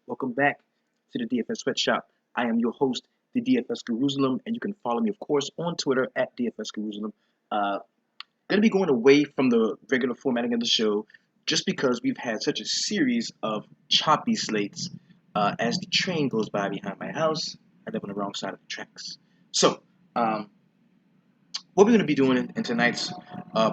Welcome back to the DFS Sweatshop. I am your host, the DFS Jerusalem, and you can follow me, of course, on Twitter at DFS Jerusalem. Going to be going away from the regular formatting of the show just because we've had such a series of choppy slates as the train goes by behind my house. I live on the wrong side of the tracks. So, um, what we're going to be doing in tonight's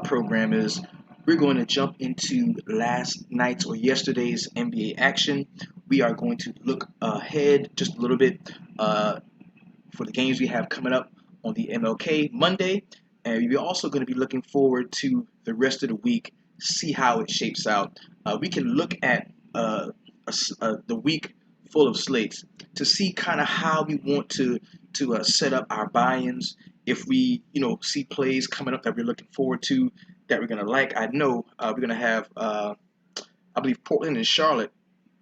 program is we're going to jump into last night's or yesterday's NBA action. We are going to look ahead just a little bit for the games we have coming up on the MLK Monday. And we're also going to be looking forward to the rest of the week, see how it shapes out. We can look at the week full of slates to see kind of how we want to set up our buy-ins. If we see plays coming up that we're looking forward to that we're gonna like, I know we're gonna have I believe Portland and Charlotte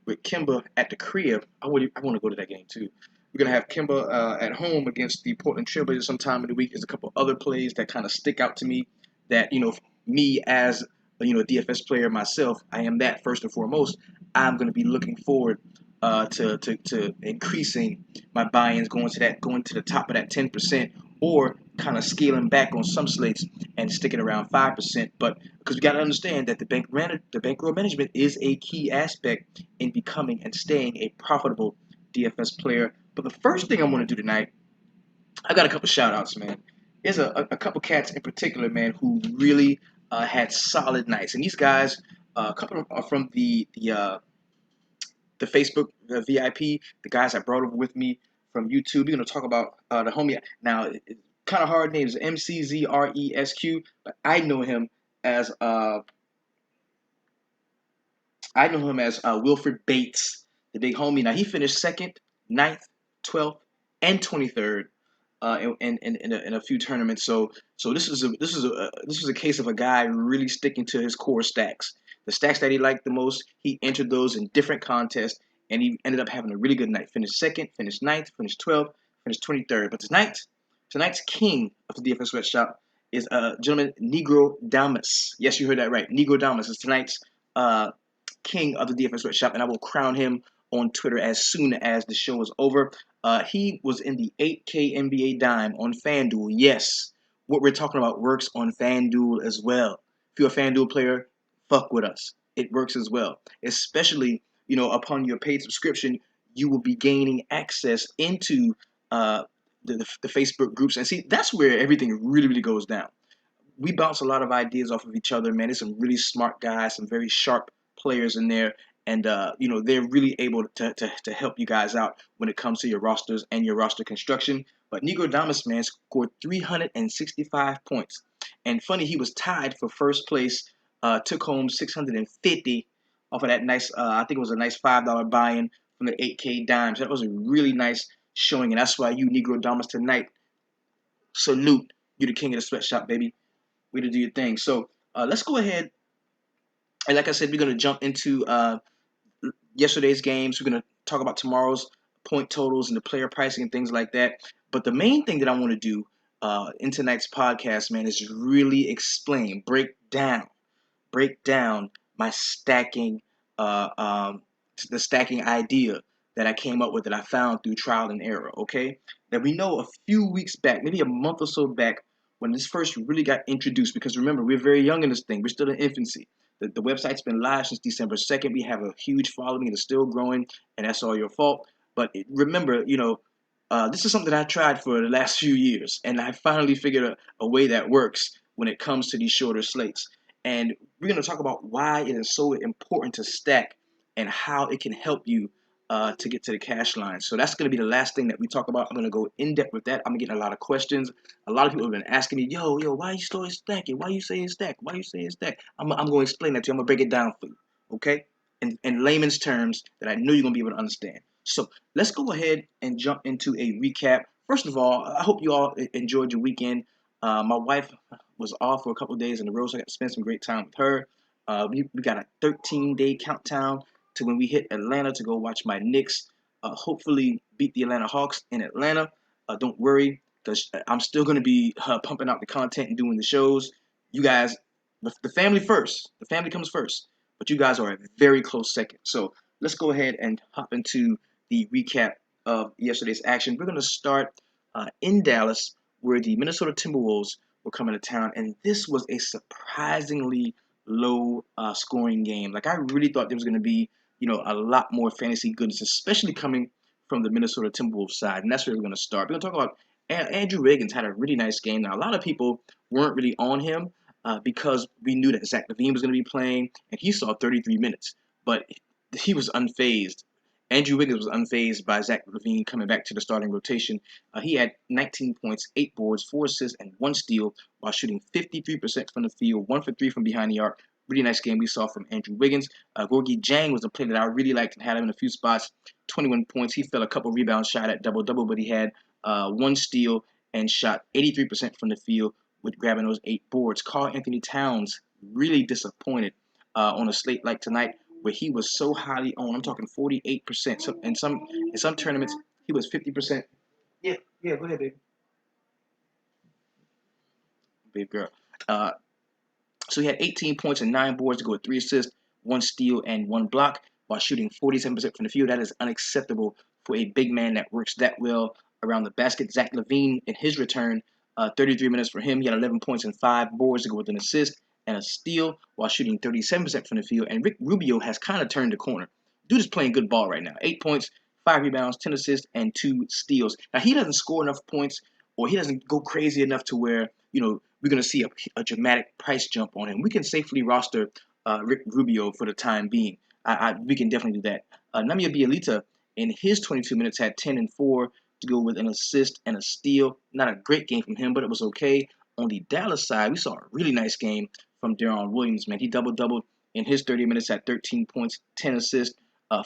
with Kimba at the crib. I want to go to that game too. We're gonna have Kimba at home against the Portland Trailblazers sometime in the week. There's a couple other plays that kind of stick out to me. That me as a DFS player myself, I am that first and foremost. I'm gonna be looking forward to increasing my buy-ins, going to the top of that 10%, or kind of scaling back on some slates and sticking around 5%. But because we got to understand that the bankroll management is a key aspect in becoming and staying a profitable DFS player. But the first thing I want to do tonight, I got a couple shout outs, man. There's a couple cats in particular, man, who really had solid nights. And these guys, a couple are from the Facebook VIP, the guys I brought over with me from YouTube. We're going to talk about the homie. Now, kind of hard names, MCZRESQ, but as uh, I know him as Wilfred Bates, the big homie. Now he finished second, ninth, 12th, and 23rd in a few tournaments. So this is a case of a guy really sticking to his core stacks. The stacks that he liked the most, he entered those in different contests, and he ended up having a really good night. Finished second, finished ninth, finished 12th, finished 23rd. But tonight's king of the DFS Sweatshop is gentleman Negro Damas. Yes, you heard that right. Negro Damas is tonight's king of the DFS Sweatshop, and I will crown him on Twitter as soon as the show is over. He was in the 8K NBA dime on FanDuel. Yes, what we're talking about works on FanDuel as well. If you're a FanDuel player, fuck with us. It works as well. Especially, upon your paid subscription, you will be gaining access into the Facebook groups. And see, that's where everything really, really goes down. We bounce a lot of ideas off of each other, man. There's some really smart guys, some very sharp players in there, and they're really able to help you guys out when it comes to your rosters and your roster construction. But Negro Damas, man, scored 365 points, and funny, he was tied for first place. Took home 650 off of that nice. I think it was a nice $5 buy-in from the 8K dimes. That was a really nice showing, and that's why you Negro Damas tonight. Salute you, the king of the sweatshop, baby. Way to do your thing. So let's go ahead and, like I said, we're gonna jump into yesterday's games. We're gonna talk about tomorrow's point totals and the player pricing and things like that. But the main thing that I want to do in tonight's podcast, man, is really explain, break down my stacking, uh, um, the stacking idea that I came up with that I found through trial and error. Okay, that we know a few weeks back, maybe a month or so back, when this first really got introduced. Because remember, we're very young in this thing; we're still in infancy. The website's been live since December 2nd. We have a huge following. It's still growing, and that's all your fault. But remember, this is something I tried for the last few years, and I finally figured a way that works when it comes to these shorter slates. And we're going to talk about why it is so important to stack and how it can help you to get to the cash line. So that's going to be the last thing that we talk about. I'm going to go in depth with that. I'm getting a lot of questions. A lot of people have been asking me, yo, why are you still stacking? Why you saying stack? Why you saying stack? I'm going to explain that to you. I'm going to break it down for you, okay? In layman's terms that I know you're going to be able to understand. So let's go ahead and jump into a recap. First of all, I hope you all enjoyed your weekend. My wife was off for a couple of days in a row, so I got to spend some great time with her. We got a 13-day countdown to when we hit Atlanta to go watch my Knicks. Hopefully beat the Atlanta Hawks in Atlanta. Don't worry, because I'm still going to be pumping out the content and doing the shows. You guys, the family first. The family comes first. But you guys are a very close second. So let's go ahead and hop into the recap of yesterday's action. We're going to start in Dallas, where the Minnesota Timberwolves were coming to town, and this was a surprisingly low scoring game. Like, I really thought there was going to be, a lot more fantasy goodness, especially coming from the Minnesota Timberwolves side, and that's where we're going to start. We're going to talk about Andrew Wiggins had a really nice game. Now, a lot of people weren't really on him because we knew that Zach LaVine was going to be playing, and he saw 33 minutes. But he was unfazed. Andrew Wiggins was unfazed by Zach LaVine coming back to the starting rotation. He had 19 points, 8 boards, 4 assists, and 1 steal while shooting 53% from the field, 1 for 3 from behind the arc. Really nice game we saw from Andrew Wiggins. Gorgie Jang was a player that I really liked and had him in a few spots. 21 points. He fell a couple rebounds, shot at double-double, but he had 1 steal and shot 83% from the field with grabbing those 8 boards. Karl Anthony Towns really disappointed on a slate like tonight, where he was so highly owned. I'm talking 48%. So in some tournaments, he was 50%. Yeah, yeah, go ahead, baby girl. Uh, so he had 18 points and 9 boards to go with 3 assists, 1 steal, and 1 block while shooting 47% from the field. That is unacceptable for a big man that works that well around the basket. Zach LaVine, in his return, 33 minutes for him. He had 11 points and 5 boards to go with an assist and a steal while shooting 37% from the field. And Rick Rubio has kind of turned the corner. Dude is playing good ball right now. 8 points, 5 rebounds, 10 assists, and 2 steals. Now, he doesn't score enough points, or he doesn't go crazy enough to where, we're going to see a dramatic price jump on him. We can safely roster Rick Rubio for the time being. We can definitely do that. Namia Bielita, in his 22 minutes, had 10 and 4 to go with an assist and a steal. Not a great game from him, but it was okay. On the Dallas side, we saw a really nice game from Deron Williams, man. He double-doubled in his 30 minutes at 13 points, 10 assists,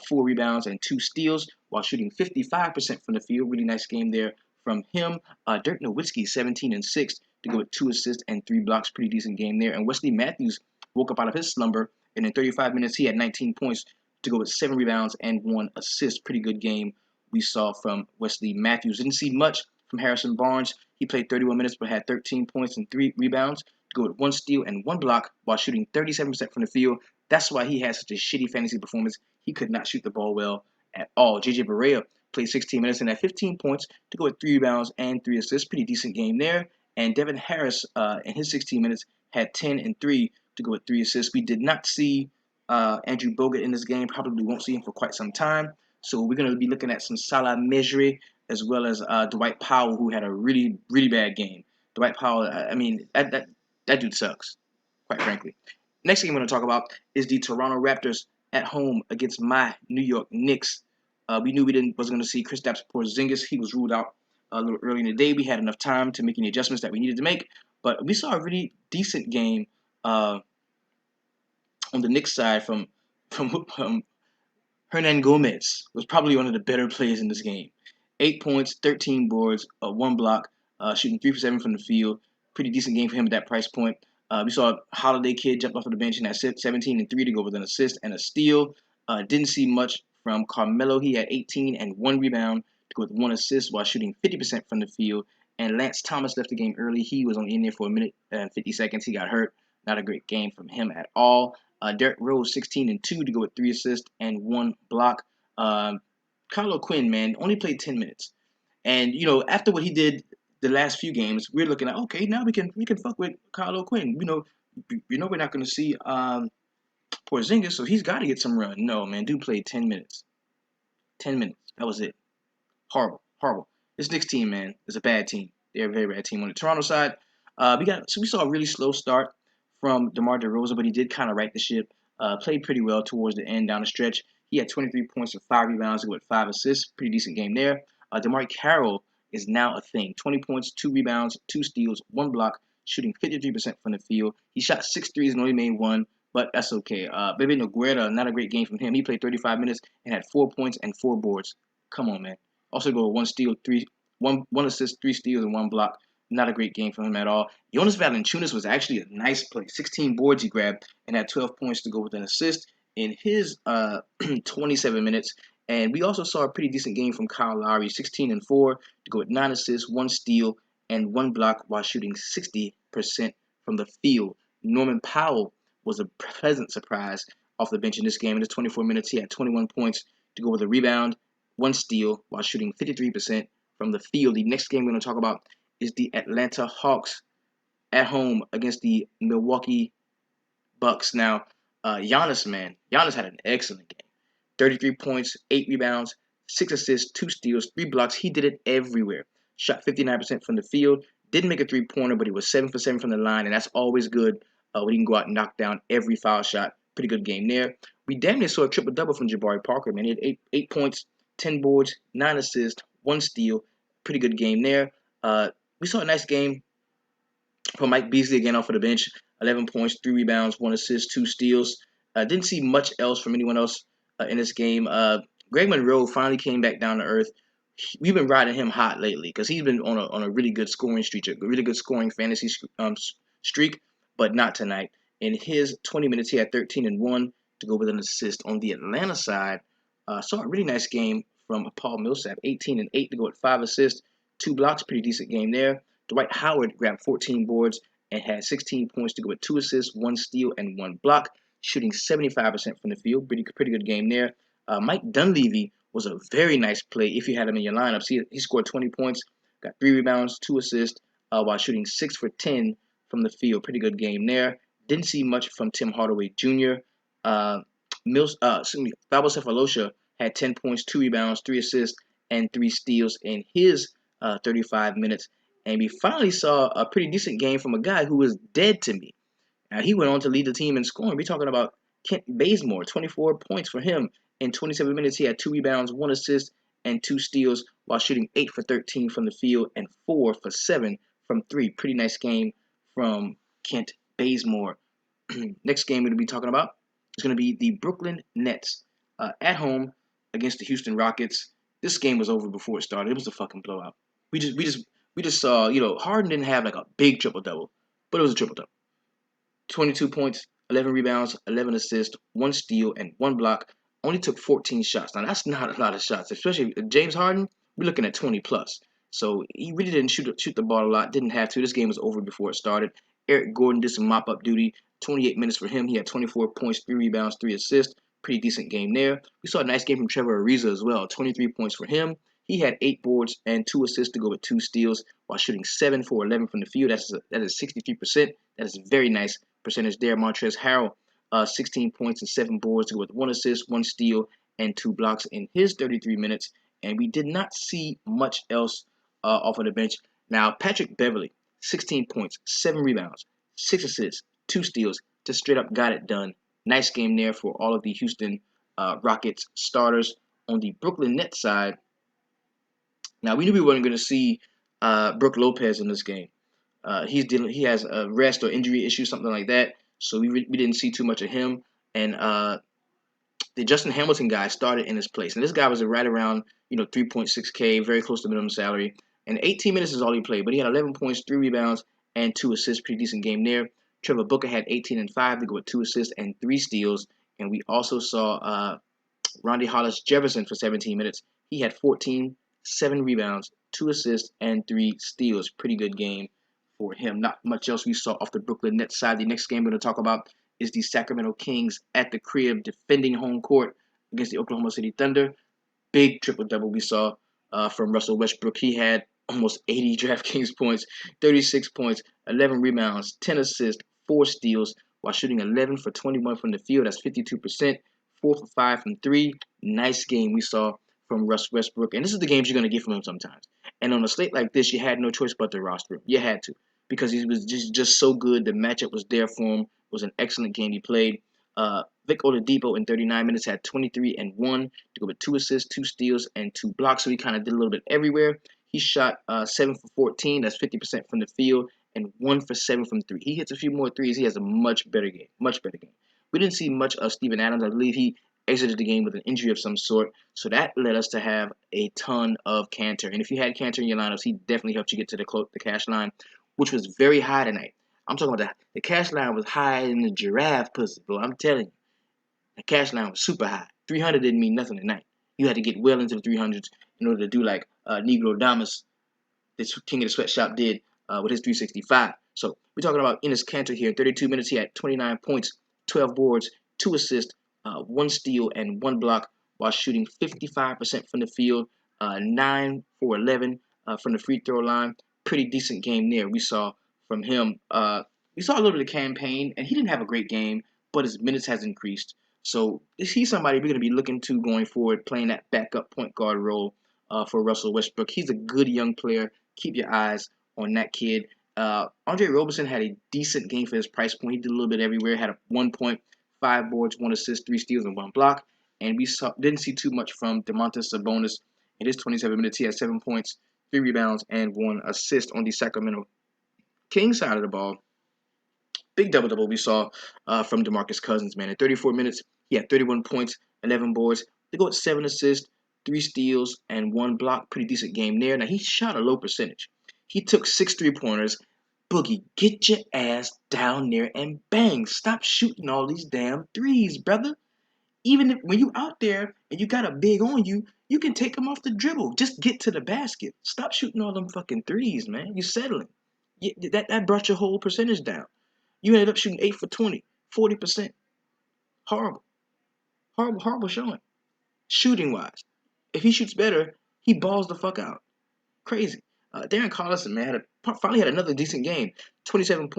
4 rebounds, and 2 steals while shooting 55% from the field. Really nice game there from him. Dirk Nowitzki, 17 and 6 to go with 2 assists and 3 blocks. Pretty decent game there. And Wesley Matthews woke up out of his slumber, and in 35 minutes, he had 19 points to go with 7 rebounds and 1 assist. Pretty good game we saw from Wesley Matthews. Didn't see much from Harrison Barnes. He played 31 minutes but had 13 points and 3 rebounds to go with 1 steal and 1 block while shooting 37% from the field. That's why he had such a shitty fantasy performance. He could not shoot the ball well at all. JJ Barea played 16 minutes and had 15 points to go with 3 rebounds and 3 assists. Pretty decent game there. And Devin Harris, in his 16 minutes, had 10 and 3 to go with 3 assists. We did not see Andrew Bogut in this game. Probably won't see him for quite some time. So we're going to be looking at some Salah Mejri as well as Dwight Powell, who had a really, really bad game. Dwight Powell, I mean, that dude sucks, quite frankly. Next thing I'm going to talk about is the Toronto Raptors at home against my New York Knicks. We knew wasn't going to see Kristaps Porzingis. He was ruled out a little early in the day. We had enough time to make any adjustments that we needed to make, but we saw a really decent game on the Knicks side from Hernan Gomez was probably one of the better players in this game. 8 points, 13 boards, 1 block, shooting 3 for 7 from the field. Pretty decent game for him at that price point. We saw Holiday Kid jump off of the bench and had 17 and 3 to go with an assist and a steal. Didn't see much from Carmelo. He had 18 and 1 rebound to go with 1 assist while shooting 50% from the field. And Lance Thomas left the game early. He was only in there for a minute and 50 seconds. He got hurt. Not a great game from him at all. Derrick Rose, 16 and 2 to go with 3 assists and 1 block. Kyle Quinn, man, only played 10 minutes. And, after what he did the last few games, we're looking at, okay, now we can fuck with Kyle O'Quinn. We're not going to see Porzingis, so he's got to get some run. No, man, dude played 10 minutes. 10 minutes. That was it. Horrible, horrible. This Knicks team, man, is a bad team. They're a very bad team. On the Toronto side, we saw a really slow start from DeMar DeRozan, but he did kind of right the ship. Played pretty well towards the end down the stretch. He had 23 points and 5 rebounds with 5 assists. Pretty decent game there. DeMar Carroll is now a thing. 20 points, 2 rebounds, 2 steals, 1 block, shooting 53% from the field. He shot 6 threes and only made 1, but that's okay. Bebe Nogueira, not a great game from him. He played 35 minutes and had 4 points and 4 boards. Come on, man. Also go 1 steal, 1 assist, 3 steals, and 1 block. Not a great game for him at all. Jonas Valanciunas was actually a nice play. 16 boards he grabbed and had 12 points to go with an assist in his 27 minutes. And we also saw a pretty decent game from Kyle Lowry, 16 and 4 to go with 9 assists, 1 steal, and 1 block while shooting 60% from the field. Norman Powell was a pleasant surprise, off the bench in this game. In his 24 minutes, he had 21 points to go with a rebound, 1 steal, while shooting 53% from the field. The next game we're going to talk about is the Atlanta Hawks at home against the Milwaukee Bucks. Now, Giannis had an excellent game. 33 points, 8 rebounds, 6 assists, 2 steals, 3 blocks. He did it everywhere. Shot 59% from the field. Didn't make a three-pointer, but he was 7 for 7 from the line, and that's always good when he can go out and knock down every foul shot. Pretty good game there. We damn near saw a triple-double from Jabari Parker, man. He had 8 points, 10 boards, 9 assists, 1 steal. Pretty good game there. We saw a nice game from Mike Beasley again off of the bench. 11 points, 3 rebounds, 1 assist, 2 steals. Didn't see much else from anyone else in this game. Greg Monroe finally came back down to earth. We've been riding him hot lately because he's been on a really good scoring streak, a really good scoring fantasy streak, but not tonight. In his 20 minutes, he had 13 and 1 to go with an assist. On the Atlanta side, saw a really nice game from Paul Millsap, 18 and 8 to go with 5 assists, 2 blocks, pretty decent game there. Dwight Howard grabbed 14 boards and had 16 points to go with 2 assists, 1 steal, and 1 block, shooting 75% from the field. Pretty good game there. Mike Dunleavy was a very nice play if you had him in your lineups. He scored 20 points, got 3 rebounds, 2 assists, while shooting 6 for 10 from the field. Pretty good game there. Didn't see much from Tim Hardaway Jr. Fabo Cephalosha had 10 points, 2 rebounds, 3 assists, and 3 steals in his 35 minutes. And we finally saw a pretty decent game from a guy who was dead to me. Now, he went on to lead the team in scoring. We're talking about Kent Bazemore, 24 points for him. In 27 minutes, he had 2 rebounds, 1 assist, and 2 steals while shooting 8 for 13 from the field and 4 for 7 from 3. Pretty nice game from Kent Bazemore. Next game we're going to be talking about is going to be the Brooklyn Nets at home against the Houston Rockets. This game was over before it started. It was a fucking blowout. We just saw, Harden didn't have like a big triple-double, but it was a triple-double. 22 points, 11 rebounds, 11 assists, 1 steal, and 1 block. Only took 14 shots. Now, that's not a lot of shots, especially James Harden. We're looking at 20 plus. So he really didn't shoot the ball a lot. Didn't have to. This game was over before it started. Eric Gordon did some mop-up duty. 28 minutes for him. He had 24 points, 3 rebounds, 3 assists. Pretty decent game there. We saw a nice game from Trevor Ariza as well. 23 points for him. He had 8 boards and 2 assists to go with 2 steals while shooting 7 for 11 from the field. That is 63%. That is a very nice percentage there. Montrezl Harrell, 16 points and 7 boards to go with 1 assist, 1 steal, and 2 blocks in his 33 minutes. And we did not see much else off of the bench. Now, Patrick Beverley, 16 points, 7 rebounds, 6 assists, 2 steals, just straight up got it done. Nice game there for all of the Houston Rockets starters. On the Brooklyn Nets side, now we knew we weren't going to see Brook Lopez in this game. He has a rest or injury issue, something like that. So we didn't see too much of him. And the Justin Hamilton guy started in his place. And this guy was right around 3.6K, very close to minimum salary. And 18 minutes is all he played, but he had 11 points, 3 rebounds, and 2 assists. Pretty decent game there. Trevor Booker had 18 and 5 to go with 2 assists and 3 steals. And we also saw Rondae Hollis Jefferson for 17 minutes. He had 14, 7 rebounds, 2 assists, and 3 steals. Pretty good game for him. Not much else we saw off the Brooklyn Nets side. The next game we're going to talk about is the Sacramento Kings at the crib defending home court against the Oklahoma City Thunder. Big triple-double we saw from Russell Westbrook. He had almost 80 DraftKings points, 36 points, 11 rebounds, 10 assists, 4 steals, while shooting 11 for 21 from the field. That's 52%, 4 for 5 from 3. Nice game we saw from Russ Westbrook. And this is the games you're going to get from him sometimes. And on a slate like this, you had no choice but to roster him. You had to, because he was just so good. The matchup was there for him. It was an excellent game he played. Vic Oladipo in 39 minutes had 23 and 1 to go with 2 assists, 2 steals, and 2 blocks. So he kind of did a little bit everywhere. He shot 7 for 14. That's 50% from the field, and 1 for 7 from 3. He hits a few more threes. He has a much better game. Much better game. We didn't see much of Steven Adams. I believe he exited the game with an injury of some sort. So that led us to have a ton of Cantor. And if you had Cantor in your lineups, he definitely helped you get to the cash line, which was very high tonight. I'm talking about the cash line was higher than the giraffe pussy, bro. I'm telling you. The cash line was super high. 300 didn't mean nothing tonight. You had to get well into the 300s in order to do like Negro Damas, this King of the Sweatshop, did with his 365. So we're talking about Enes Kanter here. 32 minutes, he had 29 points, 12 boards, 2 assists, 1 steal, and 1 block while shooting 55% from the field, 9 for 11 from the free throw line. Pretty decent game there we saw from him. We saw a little bit of campaign, and he didn't have a great game, but his minutes has increased. So is he somebody we're going to be looking to going forward, playing that backup point guard role for Russell Westbrook? He's a good young player. Keep your eyes on that kid. Andre Roberson had a decent game for his price point. He did a little bit everywhere. Had a 1 point, 5 boards, 1 assist, 3 steals, and 1 block. And we didn't see too much from Domantas Sabonis in his 27 minutes. He had 7 points, 3 rebounds, and 1 assist on the Sacramento Kings side of the ball. Big double double we saw from DeMarcus Cousins, man. In 34 minutes, he had 31 points, 11 boards. They go with 7 assists, 3 steals, and 1 block. Pretty decent game there. Now he shot a low percentage. He took 6 3-pointers. Boogie, get your ass down there and bang. Stop shooting all these damn threes, brother. Even when you out there and you got a big on you, you can take them off the dribble. Just get to the basket. Stop shooting all them fucking threes, man. You settling. That brought your whole percentage down. You ended up shooting 8 for 20, 40%. Horrible. Horrible, horrible showing. Shooting wise. If he shoots better, he balls the fuck out. Crazy. Darren Collison, man, finally had another decent game. 27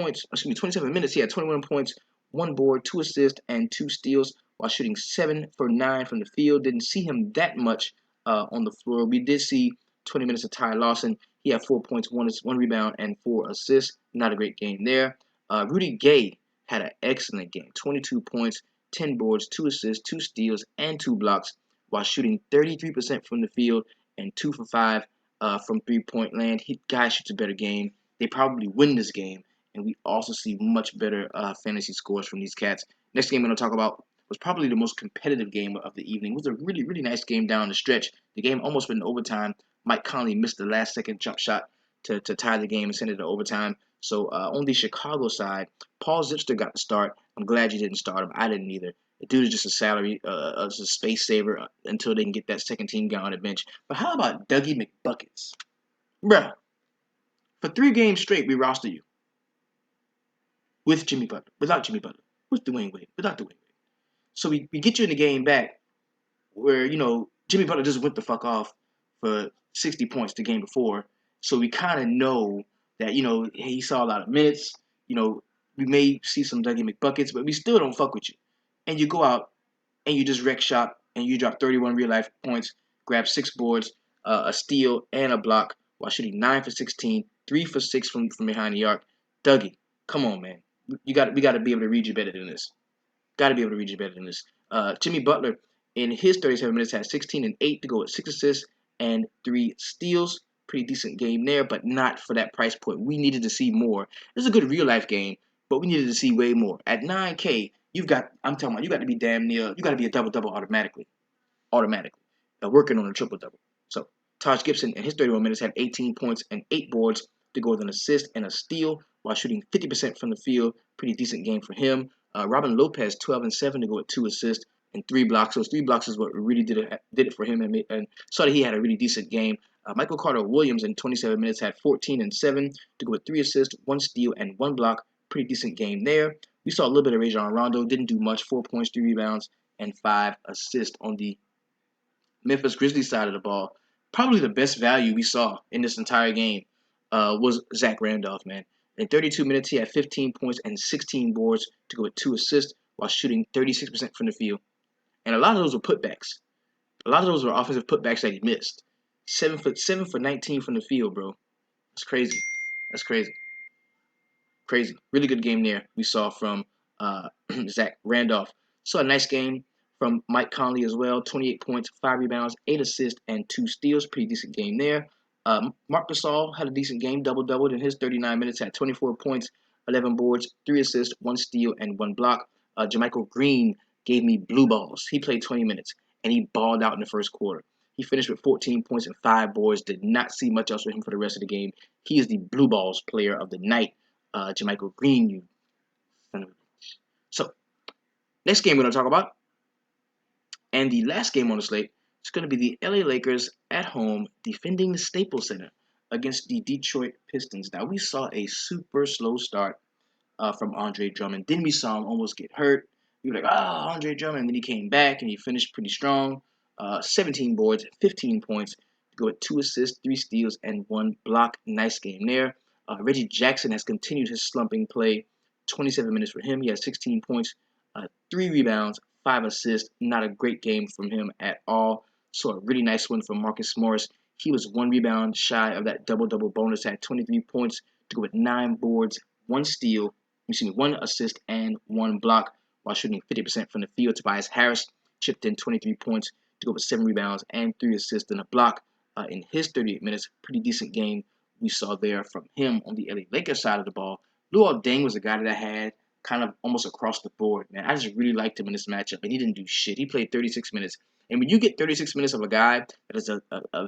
minutes. He had 21 points, 1 board, 2 assists, and 2 steals while shooting 7 for 9 from the field. Didn't see him that much on the floor. We did see 20 minutes of Ty Lawson. He had 4 points, one rebound, and 4 assists. Not a great game there. Rudy Gay had an excellent game. 22 points, 10 boards, 2 assists, 2 steals, and 2 blocks while shooting 33% from the field and 2 for 5 from 3-point land. Guy shoots a better game. They probably win this game, and we also see much better fantasy scores from these cats. Next game I'm going to talk about was probably the most competitive game of the evening. It was a really, really nice game down the stretch. The game almost went in overtime. Mike Conley missed the last-second jump shot to tie the game and send it to overtime. So on the Chicago side, Paul Zipster got the start. I'm glad you didn't start him. I didn't either. The dude is just a salary, a space saver until they can get that second team guy on the bench. But how about Dougie McBuckets? Bruh, for 3 games straight, we roster you with Jimmy Butler, without Jimmy Butler, with Dwayne Wade, without Dwayne Wade. So we get you in the game back where, Jimmy Butler just went the fuck off for 60 points the game before. So we kind of know that, hey, he saw a lot of minutes. We may see some Dougie McBuckets, but we still don't fuck with you. And you go out and you just wreck shop and you drop 31 real life points, grab 6 boards, a steal, and a block while shooting 9 for 16, 3 for 6 from behind the arc. Dougie, come on, man. We got to be able to read you better than this. Got to be able to read you better than this. Jimmy Butler, in his 37 minutes, had 16 and 8 to go with 6 assists and 3 steals. Pretty decent game there, but not for that price point. We needed to see more. This is a good real life game, but we needed to see way more. At 9K, I'm talking about, you got to be damn near, you got to be a double-double automatically. Working on a triple-double. So, Taj Gibson, in his 31 minutes, had 18 points and 8 boards to go with an assist and a steal while shooting 50% from the field. Pretty decent game for him. Robin Lopez, 12 and 7 to go with 2 assists and 3 blocks. Those 3 blocks is what really did it for him and saw that he had a really decent game. Michael Carter Williams in 27 minutes had 14 and 7 to go with 3 assists, 1 steal, and 1 block. Pretty decent game there. We saw a little bit of Rajon Rondo. Didn't do much. 4 points, 3 rebounds, and 5 assists on the Memphis Grizzlies side of the ball. Probably the best value we saw in this entire game was Zach Randolph, man. In 32 minutes, he had 15 points and 16 boards to go with 2 assists while shooting 36% from the field. And a lot of those were putbacks. A lot of those were offensive putbacks that he missed. 7 for 19 from the field, bro. That's crazy. That's crazy. Crazy. Really good game there we saw from Zach Randolph. Saw a nice game from Mike Conley as well. 28 points, 5 rebounds, 8 assists, and 2 steals. Pretty decent game there. Marc Gasol had a decent game, double-doubled in his 39 minutes, had 24 points, 11 boards, 3 assists, 1 steal, and 1 block. Jermichael Green gave me blue balls. He played 20 minutes, and he balled out in the first quarter. He finished with 14 points and 5 boards. Did not see much else from him for the rest of the game. He is the blue balls player of the night. Jermichael Green, you son of a bitch. So, next game we're going to talk about, and the last game on the slate, is going to be the LA Lakers at home defending the Staples Center against the Detroit Pistons. Now, we saw a super slow start from Andre Drummond. Then we saw him almost get hurt. You were like, oh, Andre Drummond. And then he came back and he finished pretty strong. 17 boards, 15 points. Go with 2 assists, 3 steals, and 1 block. Nice game there. Reggie Jackson has continued his slumping play. 27 minutes for him. He has 16 points, 3 rebounds, 5 assists. Not a great game from him at all. So a really nice one from Marcus Morris. He was 1 rebound shy of that double-double bonus. Had 23 points to go with 9 boards, 1 steal, 1 assist, and 1 block while shooting 50% from the field. Tobias Harris chipped in 23 points to go with 7 rebounds and 3 assists and a block in his 38 minutes. Pretty decent game we saw there from him on the LA Lakers side of the ball. Luol Deng was a guy that I had kind of almost across the board, man. I just really liked him in this matchup, and he didn't do shit. He played 36 minutes. And when you get 36 minutes of a guy that is a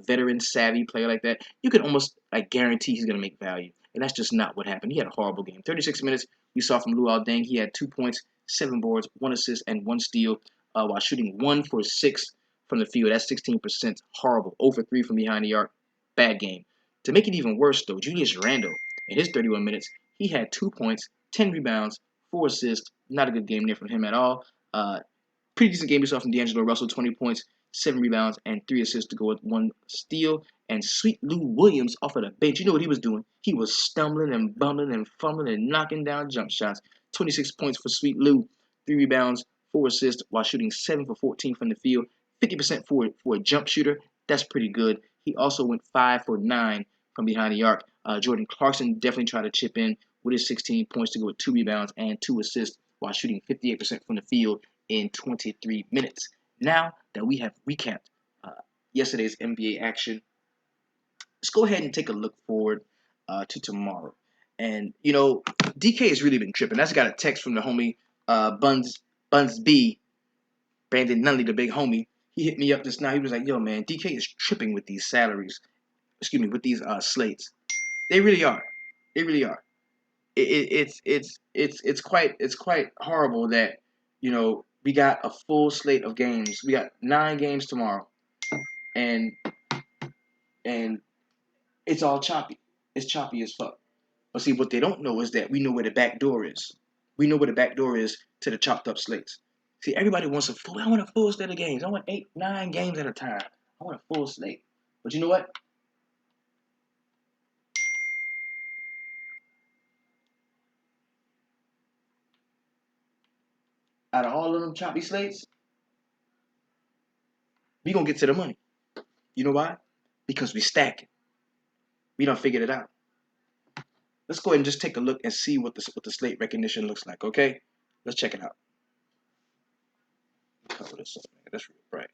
veteran savvy player like that, you can almost like guarantee he's going to make value. And that's just not what happened. He had a horrible game. 36 minutes we saw from Luol Deng. He had 2 points, 7 boards, 1 assist, and 1 steal while shooting 1 for 6 from the field. That's 16%. Horrible. 0 for 3 from behind the arc. Bad game. To make it even worse, though, Julius Randle, in his 31 minutes, he had 2 points, 10 rebounds, 4 assists. Not a good game there from him at all. Pretty decent game we saw from D'Angelo Russell, 20 points, 7 rebounds, and 3 assists to go with 1 steal. And Sweet Lou Williams off of the bench, you know what he was doing? He was stumbling and bumbling and fumbling and knocking down jump shots. 26 points for Sweet Lou, 3 rebounds, 4 assists, while shooting 7 for 14 from the field. 50% for a jump shooter. That's pretty good. He also went 5 for 9 from behind the arc. Jordan Clarkson definitely tried to chip in with his 16 points to go with 2 rebounds and 2 assists while shooting 58% from the field in 23 minutes. Now that we have recapped yesterday's NBA action, let's go ahead and take a look forward to tomorrow. And DK has really been tripping. That's got a text from the homie Buns B, Brandon Nunley, the big homie. He hit me up just now. He was like, "Yo, man, DK is tripping with these salaries. Excuse me, with these slates. They really are. They really are. It's quite horrible that we got a full slate of games. We got 9 games tomorrow, and and it's all choppy. It's choppy as fuck. But see, what they don't know is that we know where the back door is. We know where the back door is to the chopped up slates. See, everybody wants a full. I want a full slate of games. I want 8, 9 games at a time. I want a full slate. But you know what? Out of all of them choppy slates, we gonna get to the money. You know why? Because we stacking. We done figured it out. Let's go ahead and just take a look and see what the slate recognition looks like. Okay, let's check it out. Cover this up, man. That's real bright.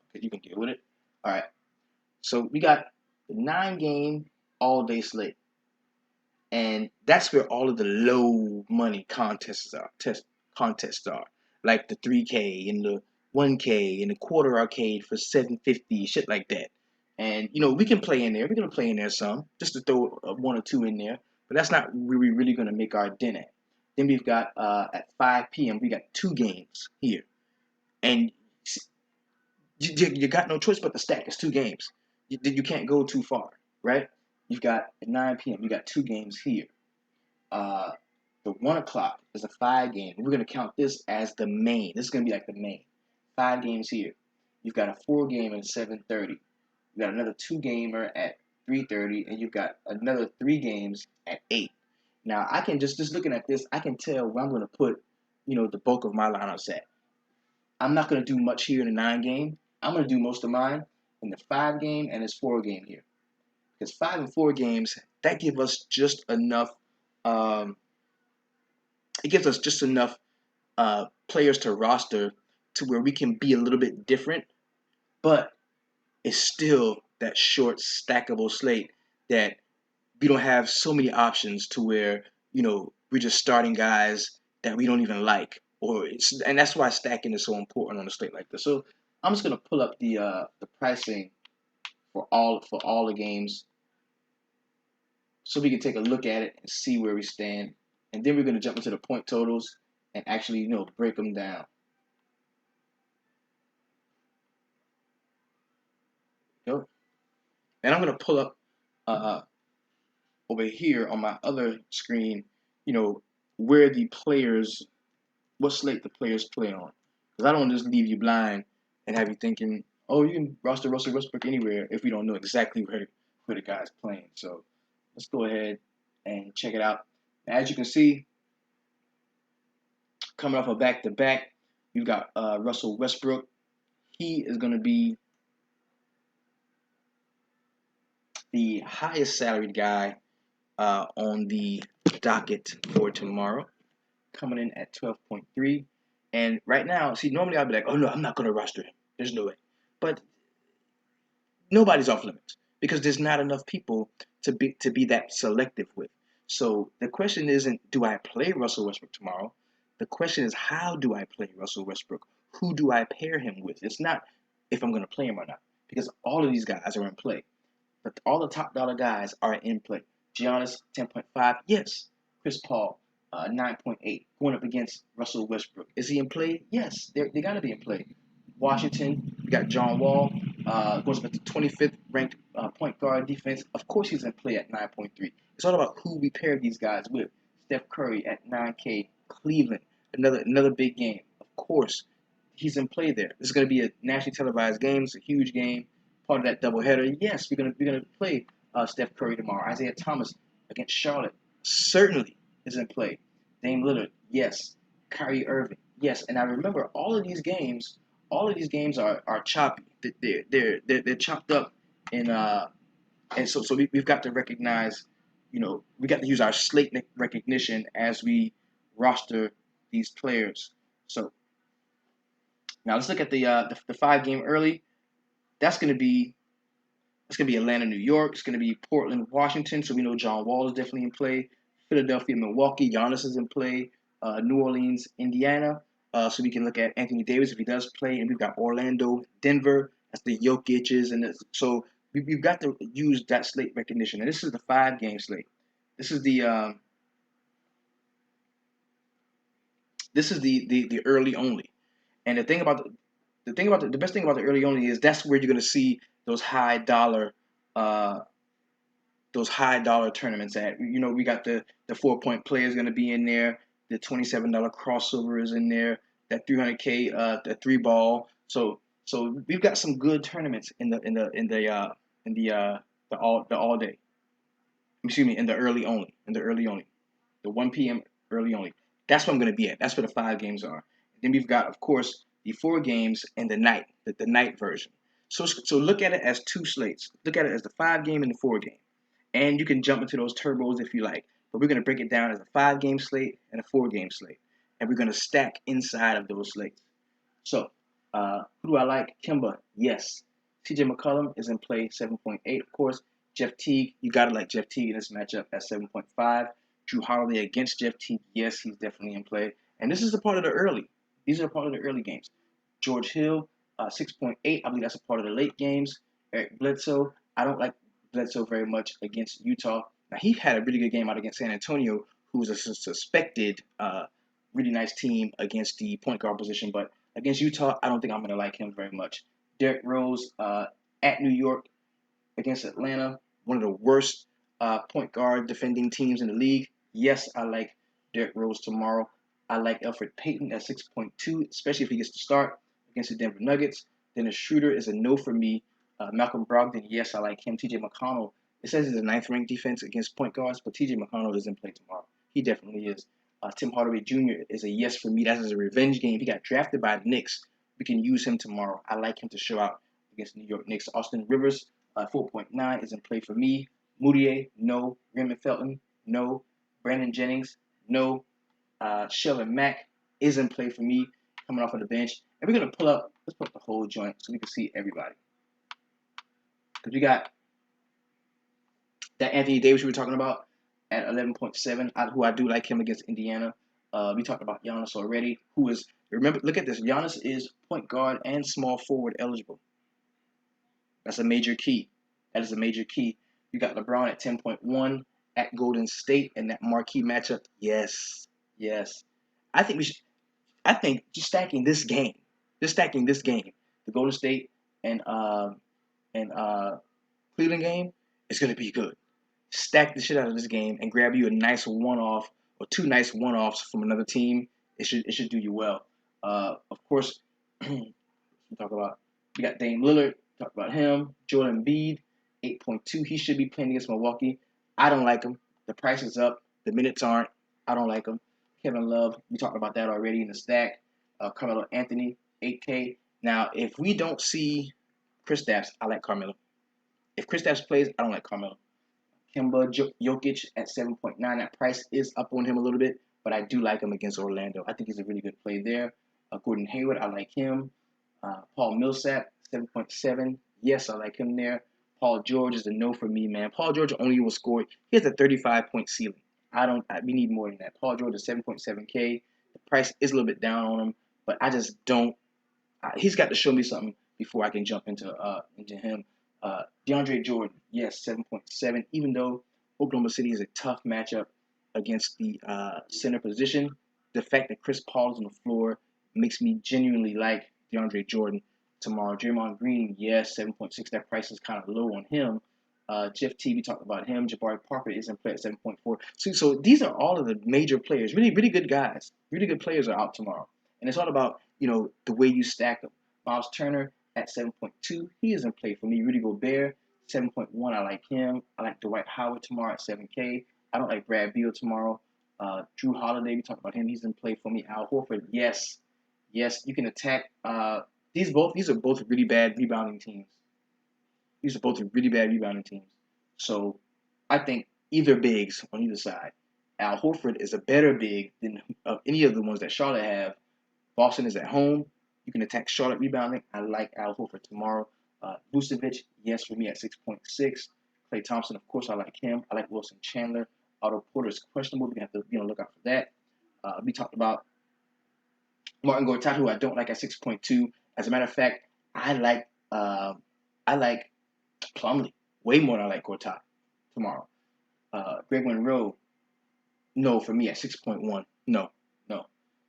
Okay, you can deal with it. All right. So we got the 9-game all-day slate, and that's where all of the low money contests are, like the 3K and the 1K and the quarter arcade for 750, shit like that. And we can play in there. We're gonna play in there some, just to throw 1 or 2 in there. But that's not where we're really gonna make our dent at. Then we've got at 5 p.m. we got 2 games here, and you got no choice but to stack. It's 2 games. You can't go too far, right? You've got at 9 p.m. You got 2 games here. Uh, the 1 o'clock is a 5-game. We're gonna count this as the main. This is gonna be like the main. 5 games here. You've got a 4-game at 7:30. You got another 2-gamer at 3:30, and you've got another 3 games at 8. Now I can just looking at this, I can tell where I'm gonna put the bulk of my lineups at. I'm not gonna do much here in the 9-game. I'm gonna do most of mine in the 5-game and this 4-game here. Because 5 and 4 games, that give us just enough. Um, it gives us just enough players to roster to where we can be a little bit different, but it's still that short stackable slate that we don't have so many options to where we're just starting guys that we don't even like, and that's why stacking is so important on a slate like this. So I'm just gonna pull up the pricing for all the games so we can take a look at it and see where we stand. And then we're going to jump into the point totals and actually, break them down. And I'm going to pull up over here on my other screen, where the players, what slate the players play on. Because I don't want to just leave you blind and have you thinking, oh, you can roster Russell Westbrook anywhere if we don't know exactly where the guy's playing. So let's go ahead and check it out. As you can see, coming off a back-to-back, you've got Russell Westbrook. He is going to be the highest salaried guy on the docket for tomorrow, coming in at 12.3. And right now, see, normally I'd be like, oh no, I'm not going to roster him. There's no way. But nobody's off limits because there's not enough people to be that selective with. So the question isn't, do I play Russell Westbrook tomorrow? The question is, how do I play Russell Westbrook? Who do I pair him with? It's not if I'm going to play him or not, because all of these guys are in play. But all the top dollar guys are in play. Giannis, 10.5, yes. Chris Paul, 9.8, going up against Russell Westbrook. Is he in play? Yes, they got to be in play. Washington, we got John Wall, goes up to 25th ranked point guard defense. Of course, he's in play at 9.3. It's all about who we pair these guys with. Steph Curry at 9K, Cleveland, another big game. Of course, he's in play there. This is going to be a nationally televised game. It's a huge game, part of that doubleheader. Yes, we're gonna play Steph Curry tomorrow. Isaiah Thomas against Charlotte certainly is in play. Dame Lillard, yes. Kyrie Irving, yes. And I remember all of these games are choppy. They're chopped up, and so we've got to recognize, we got to use our slate recognition as we roster these players. So now let's look at the 5 game early. That's gonna be Atlanta, New York. It's gonna be Portland, Washington. So we know John Wall is definitely in play. Philadelphia, Milwaukee. Giannis is in play. New Orleans, Indiana. So we can look at Anthony Davis if he does play, and we've got Orlando, Denver. That's the Jokic's, and so we've got to use that slate recognition. And this is the 5 game slate. This is the early only. And the best thing about the early only is that's where you're going to see those uh, high dollar tournaments at. We got the 4 point play is going to be in there. The $27 crossover is in there. That 300K the 3 ball. So we've got some good tournaments the all day. Excuse me, in the early only. The 1 p.m. early only. That's what I'm going to be at. That's where the 5 games are. Then we've got, of course, the 4 games and the night, the night version. So look at it as 2 slates. Look at it as the 5 game and the 4 game. And you can jump into those turbos if you like. But we're going to break it down as a 5 game slate and a 4 game slate. And we're going to stack inside of those slates. So, who do I like? Kemba, yes. TJ McCollum is in play, 7.8, of course. Jeff Teague, you got to like Jeff Teague in this matchup at 7.5. Drew Holiday against Jeff Teague, yes, he's definitely in play. And this is a part of the early. These are a part of the early games. George Hill, 6.8. I believe that's a part of the late games. Eric Bledsoe, I don't like Bledsoe very much against Utah. Now, he had a really good game out against San Antonio, who was a suspected really nice team against the point guard position. But against Utah, I don't think I'm going to like him very much. Derrick Rose at New York against Atlanta, one of the worst point guard defending teams in the league. Yes, I like Derrick Rose tomorrow. I like Elfrid Payton at 6.2, especially if he gets to start against the Denver Nuggets. Dennis Schroeder is a no for me. Malcolm Brogdon, yes, I like him. TJ McConnell, it says he's a 9th-ranked defense against point guards, but TJ McConnell is in play tomorrow. He definitely is. Tim Hardaway Jr. is a yes for me. That's a revenge game. He got drafted by the Knicks. We can use him tomorrow. I like him to show out against the New York Knicks. Austin Rivers, 4.9 is in play for me. Moutier, no. Raymond Felton, no. Brandon Jennings, no. Shelvin Mack is in play for me, coming off of the bench. And we're going to let's pull up the whole joint so we can see everybody. Because we got that Anthony Davis we were talking about at 11.7, who I do like him against Indiana. We talked about Giannis already, remember, look at this. Giannis is point guard and small forward eligible. That's a major key. That is a major key. You got LeBron at 10.1 at Golden State in that marquee matchup. Yes. I think just stacking this game, the Golden State and Cleveland game is going to be good. Stack the shit out of this game and grab you a nice one-off or 2 nice one-offs from another team. it should do you well. Of course, we talk about we got Dame Lillard. Talk about him. Jordan Embiid, 8.2. He should be playing against Milwaukee. I don't like him. The price is up. The minutes aren't. I don't like him. Kevin Love. We talked about that already in the stack. Carmelo Anthony, 8K. Now, if we don't see Kristaps, I like Carmelo. If Kristaps plays, I don't like Carmelo. Kemba Jokic at 7.9. That price is up on him a little bit, but I do like him against Orlando. I think he's a really good play there. Gordon Hayward, I like him. Paul Millsap, 7.7. Yes, I like him there. Paul George is a no for me, man. Paul George only will score. He has a 35-point ceiling. We need more than that. Paul George is 7.7K. The price is a little bit down on him, but I just don't. He's got to show me something before I can jump into him. DeAndre Jordan, yes, 7.7. Even though Oklahoma City is a tough matchup against the center position, the fact that Chris Paul is on the floor makes me genuinely like DeAndre Jordan tomorrow. Draymond Green, yes, 7.6. That price is kind of low on him. Jeff T, we talked about him. Jabari Parker is in play at 7.4. So these are all of the major players, really, really good guys. Really good players are out tomorrow. And it's all about, the way you stack them. Miles Turner at 7.2. He is in play for me. Rudy Gobert, 7.1. I like him. I like Dwight Howard tomorrow at 7K. I don't like Brad Beal tomorrow. Drew Holiday, we talked about him. He's in play for me. Al Horford, yes. Yes, you can attack. These are both really bad rebounding teams. These are both really bad rebounding teams. So I think either bigs on either side. Al Horford is a better big than any of the ones that Charlotte have. Boston is at home. You can attack Charlotte rebounding. I like Al Horford tomorrow. Vucevic, yes, for me at 6.6. Klay Thompson, of course, I like him. I like Wilson Chandler. Otto Porter is questionable. We're going to have to be on the lookout for that. We talked about Martin Gortat, who I don't like at 6.2. As a matter of fact, I like Plumlee way more than I like Gortat tomorrow. Greg Monroe, no, for me at 6.1. No, no.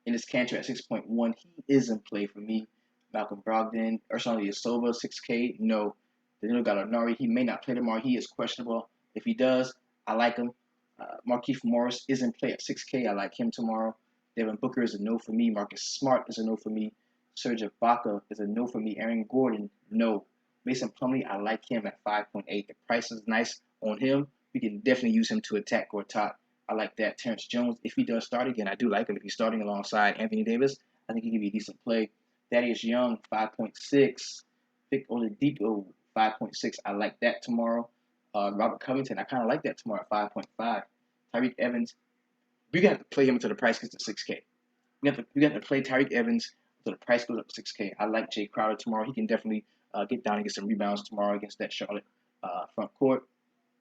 Enes Kanter at 6.1. He is in play for me. Malcolm Brogdon, Ersan Ilyasova, 6K. No. Danilo Gallinari, he may not play tomorrow. He is questionable. If he does, I like him. Markieff Morris is in play at 6K. I like him tomorrow. Devin Booker is a no for me. Marcus Smart is a no for me. Serge Ibaka is a no for me. Aaron Gordon, no. Mason Plumlee, I like him at 5.8. The price is nice on him. We can definitely use him to attack Gortat. I like that. Terrence Jones, if he does start again, I do like him. If he's starting alongside Anthony Davis, I think he can be a decent play. Thaddeus Young, 5.6. Vic Oladipo, 5.6. I like that tomorrow. Robert Covington, I kind of like that tomorrow at 5.5. Tyreek Evans, we got to play him until the price gets to 6K. We got to play Tyreek Evans until the price goes up to 6K. I like Jay Crowder tomorrow. He can definitely get down and get some rebounds tomorrow against that Charlotte front court.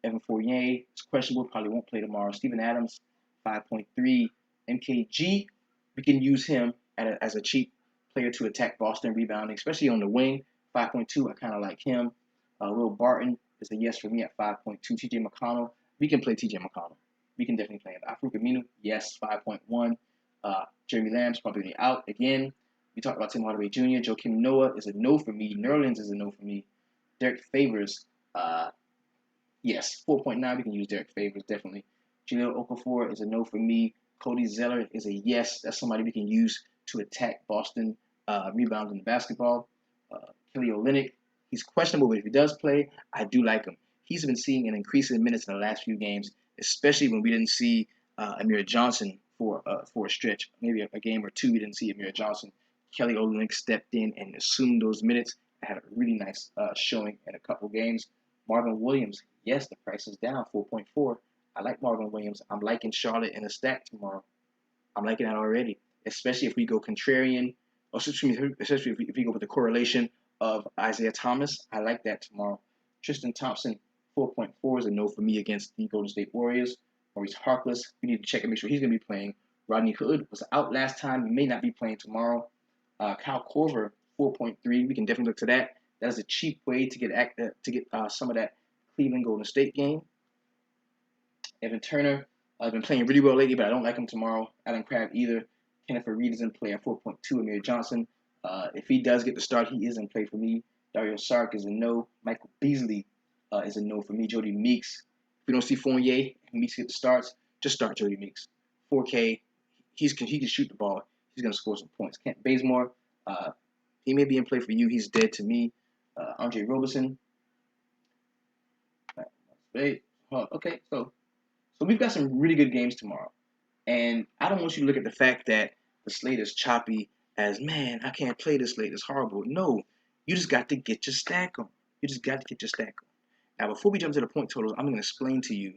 Evan Fournier is questionable, probably won't play tomorrow. Steven Adams, 5.3. MKG, we can use him as a cheap player to attack Boston rebounding, especially on the wing. 5.2, I kind of like him. Will Barton is a yes for me at 5.2. TJ McConnell, we can play TJ McConnell. We can definitely play him. Afro Aminu, yes, 5.1. Jeremy Lamb's probably out again. We talked about Tim Hardaway Jr. Joakim Noah is a no for me. Nerlens is a no for me. Derek Favors, yes, 4.9. We can use Derek Favors, definitely. Jaleel Okafor is a no for me. Cody Zeller is a yes. That's somebody we can use to attack Boston rebounds in the basketball. Kelly Olynyk, he's questionable, but if he does play, I do like him. He's been seeing an increase in minutes in the last few games, especially when we didn't see Amir Johnson for a stretch. Maybe a game or two we didn't see Amir Johnson. Kelly Olynyk stepped in and assumed those minutes. Had a really nice showing in a couple games. Marvin Williams, yes, the price is down, 4.4. I like Marvin Williams. I'm liking Charlotte in a stack tomorrow. I'm liking that already, especially if we go contrarian, or especially if we go with the correlation of Isaiah Thomas. I like that tomorrow. Tristan Thompson, 4.4 is a no for me against the Golden State Warriors. Maurice Harkless, we need to check and make sure he's going to be playing. Rodney Hood was out last time, may not be playing tomorrow. Kyle Korver, 4.3. We can definitely look to that. That is a cheap way to get some of that Cleveland Golden State game. Evan Turner has been playing really well lately, but I don't like him tomorrow. Alan Crabb either. Kenneth Reed is in play at 4.2. Amir Johnson, if he does get the start, he is in play for me. Dario Saric is a no. Michael Beasley is a no for me. Jody Meeks. If we don't see Fournier and Meeks get the starts, just start Jody Meeks. 4K. He can shoot the ball. He's gonna score some points. Kent Bazemore, he may be in play for you. He's dead to me. Andre Roberson. Wait, okay, so we've got some really good games tomorrow, and I don't want you to look at the fact that the slate is choppy as, man, I can't play this slate. It's horrible. No, you just got to get your stack on. You just got to get your stack on. Now, before we jump to the point totals, I'm going to explain to you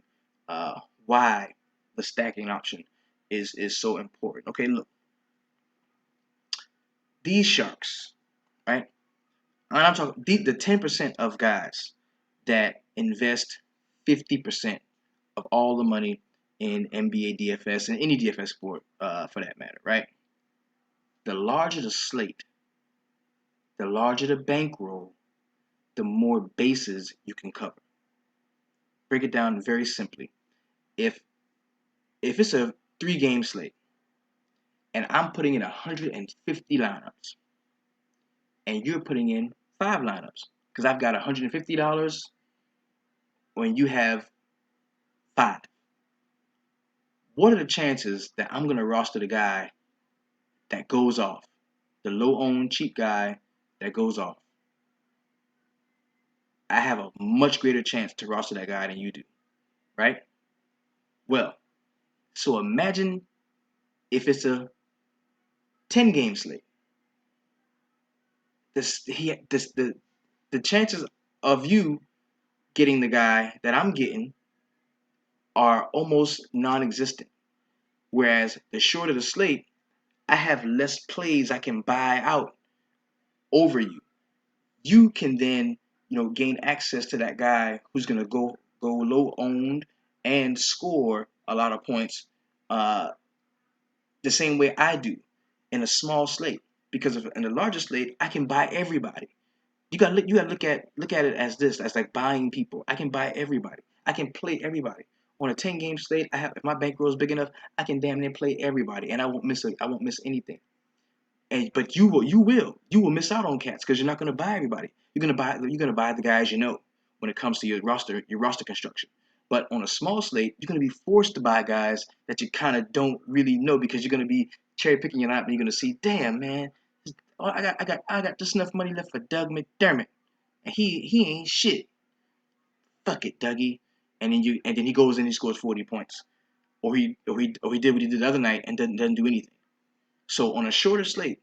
why the stacking option is so important. Okay, look, these sharks, right? And I'm talking the 10% of guys that invest 50% of all the money in NBA DFS and any DFS sport for that matter, right? The larger the slate, the larger the bankroll, the more bases you can cover. Break it down very simply. If it's a 3-game slate and I'm putting in 150 lineups and you're putting in 5 lineups because I've got $150 when you have 5. What are the chances that I'm going to roster the guy that goes off? The low-owned, cheap guy that goes off. I have a much greater chance to roster that guy than you do, right? Well, so imagine if it's a 10-game slate. The chances of you getting the guy that I'm getting are almost non-existent. Whereas the shorter the slate, I have less plays I can buy out over you. You can then, gain access to that guy who's gonna go low owned and score a lot of points, the same way I do in a small slate. Because in a larger slate, I can buy everybody. You gotta look at it as this, as like buying people. I can buy everybody. I can play everybody. On a 10-game slate, if my bankroll is big enough, I can damn near play everybody, and I won't miss anything. But you will miss out on cats because you're not gonna buy everybody. You're gonna buy the guys you know when it comes to your roster construction. But on a small slate, you're gonna be forced to buy guys that you kind of don't really know because you're gonna be cherry picking your lineup and you're gonna see, damn man, oh, I got just enough money left for Doug McDermott, and he ain't shit. Fuck it, Dougie. And then he goes in and he scores 40 points, or he did what he did the other night and doesn't do anything. So on a shorter slate,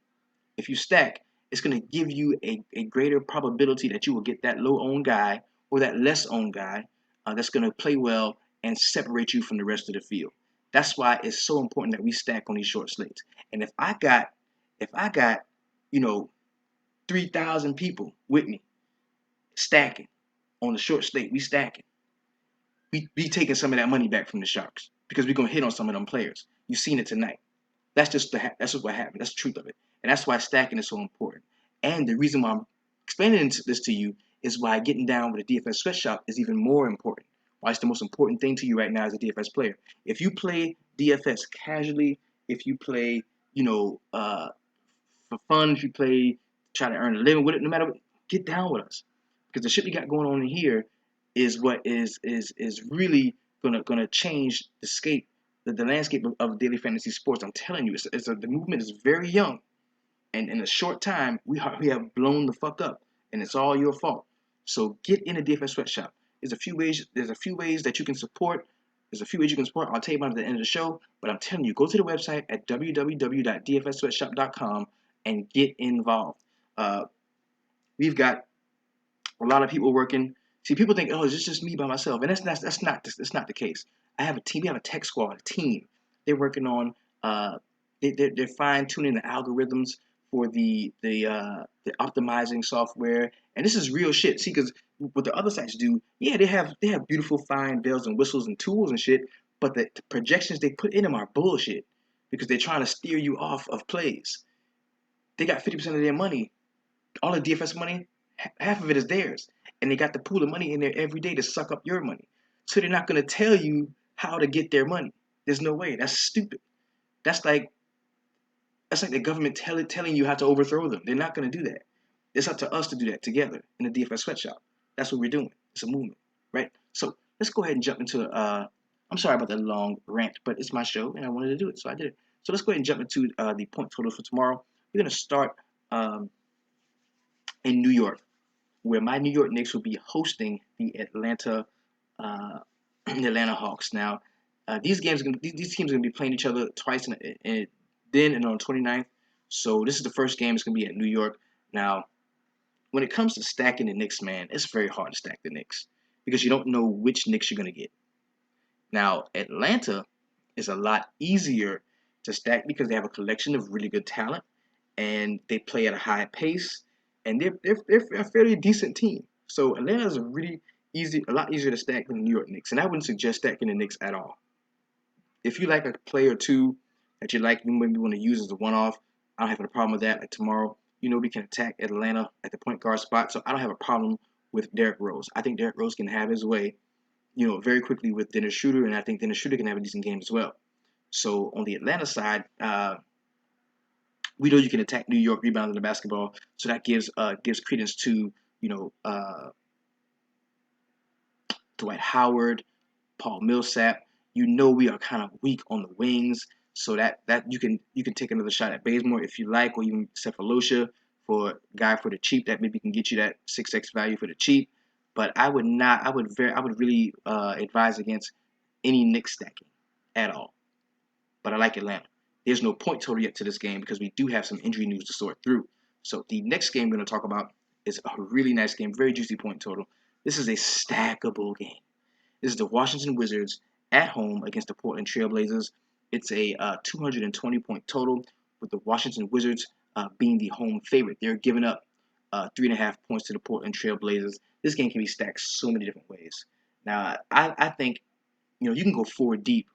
if you stack, it's going to give you a greater probability that you will get that low owned guy or that less owned guy that's going to play well and separate you from the rest of the field. That's why it's so important that we stack on these short slates. And if I got, you know, 3,000 people with me stacking on the short slate, we stacking. We taking some of that money back from the Sharks because we're gonna hit on some of them players. You've seen it tonight. That's just what happened. That's the truth of it, and that's why stacking is so important. And the reason why I'm explaining this to you is why getting down with a DFS sweatshop is even more important. Why it's the most important thing to you right now as a DFS player. If you play DFS casually, if you play, you know, for fun, if you play try to earn a living with it, no matter what, get down with us because the shit we got going on in here is what is really gonna change the landscape of daily fantasy sports. I'm telling you, the movement is very young, and in a short time, we have blown the fuck up, and it's all your fault. So get in a DFS sweatshop. There's a few ways. There's a few ways that you can support. There's a few ways you can support. I'll tell you about it at the end of the show. But I'm telling you, go to the website at www.dfssweatshop.com and get involved. Uh, we've got a lot of people working. See, people think, oh, it's just me by myself, and that's not the case. I have a team. We have a tech squad, a team. They're working on. They're fine tuning the algorithms for the optimizing software, and this is real shit. See, because what the other sites do, yeah, they have beautiful, fine bells and whistles and tools and shit, but the projections they put in them are bullshit because they're trying to steer you off of plays. They got 50% of their money, all the DFS money, half of it is theirs, and they got to pool of money in there every day to suck up your money. So they're not going to tell you how to get their money. There's no way. That's stupid. That's like the government telling you how to overthrow them. They're not going to do that. It's up to us to do that together in the DFS sweatshop. That's what we're doing. It's a movement, right? So let's go ahead and jump into. I'm sorry about that long rant, but it's my show and I wanted to do it, so I did it. So let's go ahead and jump into the point total for tomorrow. We're going to start in New York, where my New York Knicks will be hosting the uh, the Atlanta Hawks. Now, these teams are going to be playing each other twice, then and on 29th. So this is the first game. It's going to be at New York. Now, when it comes to stacking the Knicks, man, it's very hard to stack the Knicks because you don't know which Knicks you're going to get. Now, Atlanta is a lot easier to stack because they have a collection of really good talent and they play at a high pace and they're a fairly decent team. So Atlanta is a lot easier to stack than the New York Knicks, and I wouldn't suggest stacking the Knicks at all. If you like a player or two that you maybe want to use as a one-off, I don't have a problem with that. Like tomorrow, we can attack Atlanta at the point guard spot, so I don't have a problem with Derrick Rose. I think Derrick Rose can have his way, very quickly with Dennis Schroeder, and I think Dennis Schroeder can have a decent game as well. So on the Atlanta side, we know you can attack New York rebounding the basketball, so that gives credence to Dwight Howard, Paul Millsap. We are kind of weak on the wings, so that you can take another shot at Bazemore if you like, or even Cephalosha for a guy for the cheap that maybe can get you that 6x value for the cheap. But I would not. I would really advise against any Knicks stacking at all. But I like Atlanta. There's no point total yet to this game because we do have some injury news to sort through. So the next game we're going to talk about is a really nice game, very juicy point total. This is a stackable game. This is the Washington Wizards at home against the Portland Trailblazers. It's a 220 point total, with the Washington Wizards being the home favorite. They're giving up 3.5 points to the Portland Trailblazers. This game can be stacked so many different ways. Now, I think you can go four deep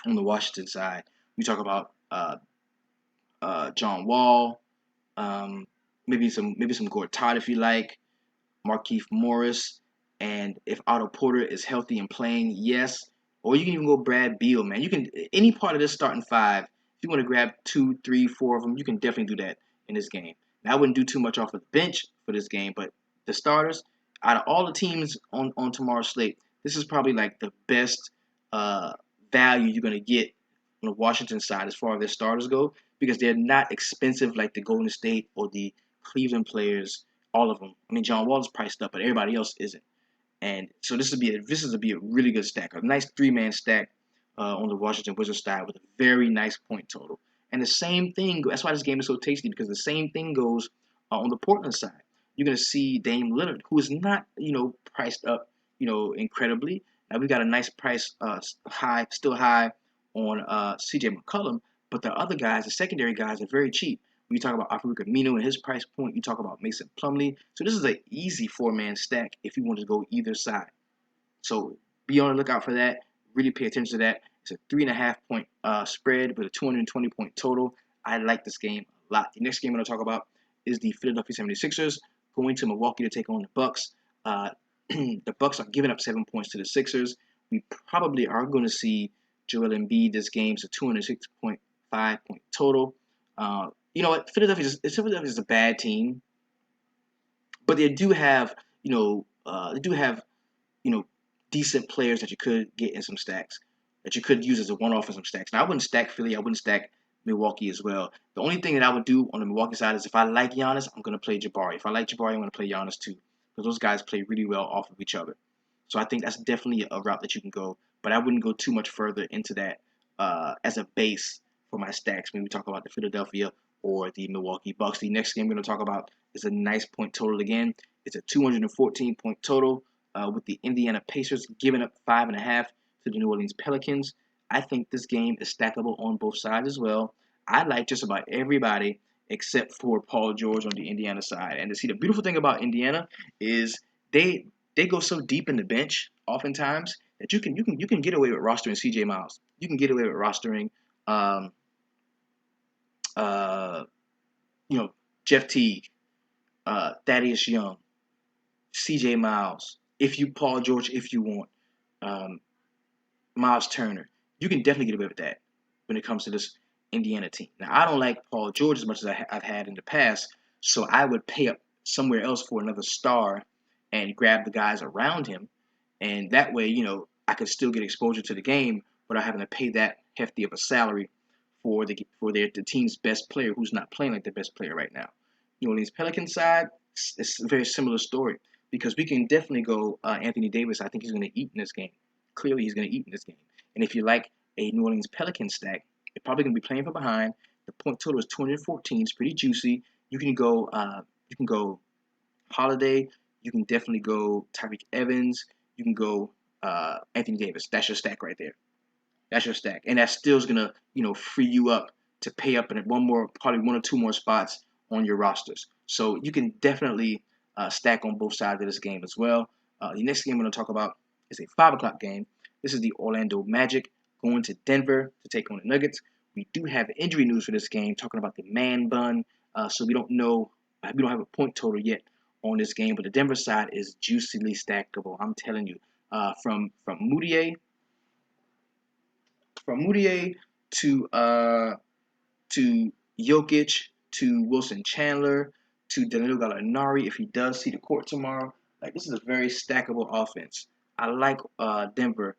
on the Washington side. We talk about John Wall, um, maybe some Gortat if you like, Markieff Morris, and if Otto Porter is healthy and playing, yes. Or you can even go Brad Beal, man. You can any part of this starting five. If you want to grab 2, 3, 4 of them, you can definitely do that in this game. Now I wouldn't do too much off of the bench for this game, but the starters, out of all the teams on tomorrow's slate, this is probably like the best uh, value you're gonna get on the Washington side as far as their starters go, because they're not expensive like the Golden State or the Cleveland players, all of them. I mean, John Wall is priced up, but everybody else isn't. And so this is to be a really good stack, a nice three-man stack on the Washington Wizards side with a very nice point total. And the same thing. That's why this game is so tasty, because the same thing goes on the Portland side. You're gonna see Dame Lillard, who is not priced up incredibly. Now we got a nice price still high on C.J. McCollum, but the other guys, the secondary guys, are very cheap. When you talk about Africa Amino and his price point, you talk about Mason Plumlee. So this is an easy four-man stack if you want to go either side. So be on the lookout for that. Really pay attention to that. It's a 3.5 point spread with a 220 point total. I like this game a lot. The next game I'm going to talk about is the Philadelphia 76ers going to Milwaukee to take on the Bucks. The Bucks are giving up 7 points to the Sixers. We probably are going to see Joel Embiid this game. It's a 206.5 point total. You know what? Philadelphia is a bad team, but they do have you know, decent players that you could get in some stacks, that you could use as a one-off in some stacks. Now, I wouldn't stack Philly. I wouldn't stack Milwaukee as well. The only thing that I would do on the Milwaukee side is if I like Giannis, I'm going to play Jabari. If I like Jabari, I'm going to play Giannis too, because those guys play really well off of each other. So I think that's definitely a route that you can go, but I wouldn't go too much further into that as a base for my stacks when we talk about the Philadelphia or the Milwaukee Bucks. The next game we're going to talk about is a nice point total again. It's a 214 point total with the Indiana Pacers giving up 5.5 to the New Orleans Pelicans. I think this game is stackable on both sides as well. I like just about everybody except for Paul George on the Indiana side. And to see, the beautiful thing about Indiana is they go so deep in the bench oftentimes that you can get away with rostering C.J. Miles. You can get away with rostering um, uh, you know Jeff Teague, Thaddeus Young, C.J. Miles. If you Paul George, if you want. Um, Miles Turner. You can definitely get away with that when it comes to this Indiana team. Now, I don't like Paul George as much as I've had in the past, so I would pay up somewhere else for another star and grab the guys around him, and that way, I could still get exposure to the game without having to pay that hefty of a salary for the team's best player who's not playing like the best player right now. New Orleans Pelicans side, it's a very similar story because we can definitely go Anthony Davis. I think he's going to eat in this game. Clearly, he's going to eat in this game. And if you like a New Orleans Pelicans stack, you're probably going to be playing from behind. The point total is 214. It's pretty juicy. You can go Holiday. You can definitely go Tyreek Evans. You can go Anthony Davis. That's your stack right there. That's your stack, and that still is gonna free you up to pay up in probably one or two more spots on your rosters. So you can definitely stack on both sides of this game as well. The next game I'm gonna talk about is a 5 o'clock game. This is the Orlando Magic going to Denver to take on the Nuggets. We do have injury news for this game, talking about the man bun. So we don't know, we don't have a point total yet on this game, but the Denver side is juicily stackable. I'm telling you, from Moutier to Jokic to Wilson Chandler to Danilo Gallinari if he does see the court tomorrow. Like, this is a very stackable offense. I like Denver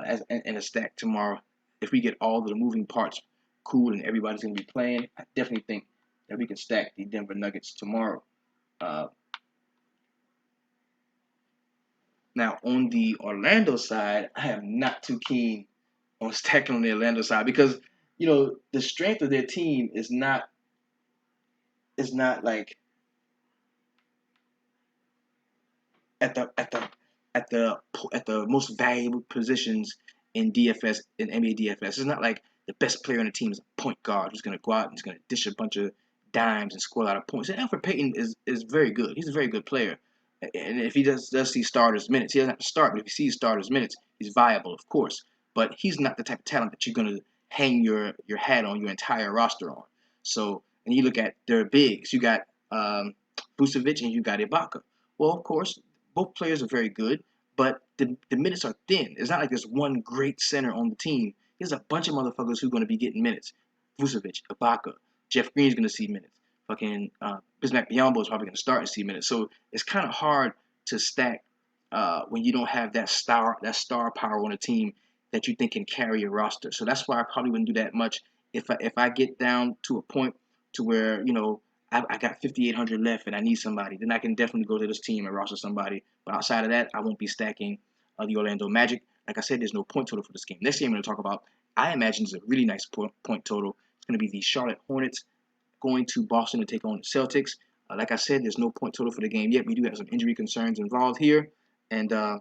as in a stack tomorrow. If we get all of the moving parts cool and everybody's gonna be playing, I definitely think that we can stack the Denver Nuggets tomorrow. Now on the Orlando side, I am not too keen on stacking on the Orlando side because the strength of their team is not like at the most valuable positions in DFS in NBA DFS. It's not like the best player on the team is a point guard who's going to go out and he's going to dish a bunch of dimes and score a lot of points. And Alfred Payton is very good. He's a very good player. And if he does see starters minutes, he doesn't have to start. But if he sees starters minutes, he's viable, of course. But he's not the type of talent that you're going to hang your hat on your entire roster on. So, and you look at their bigs. You got Vucevic and you got Ibaka. Well, of course, both players are very good, but the minutes are thin. It's not like there's one great center on the team. There's a bunch of motherfuckers who are going to be getting minutes. Vucevic, Ibaka, Jeff Green's going to see minutes. Fucking Bismack Biyombo is probably going to start and see minutes. So it's kind of hard to stack when you don't have that star power on a team that you think can carry your roster. So that's why I probably wouldn't do that much. If I get down to a point to where I got 5,800 left and I need somebody, then I can definitely go to this team and roster somebody. But outside of that, I won't be stacking the Orlando Magic. Like I said, there's no point total for this game. Next game I'm going to talk about, I imagine, is a really nice point total. It's going to be the Charlotte Hornets going to Boston to take on the Celtics. Like I said, there's no point total for the game yet. We do have some injury concerns involved here, and I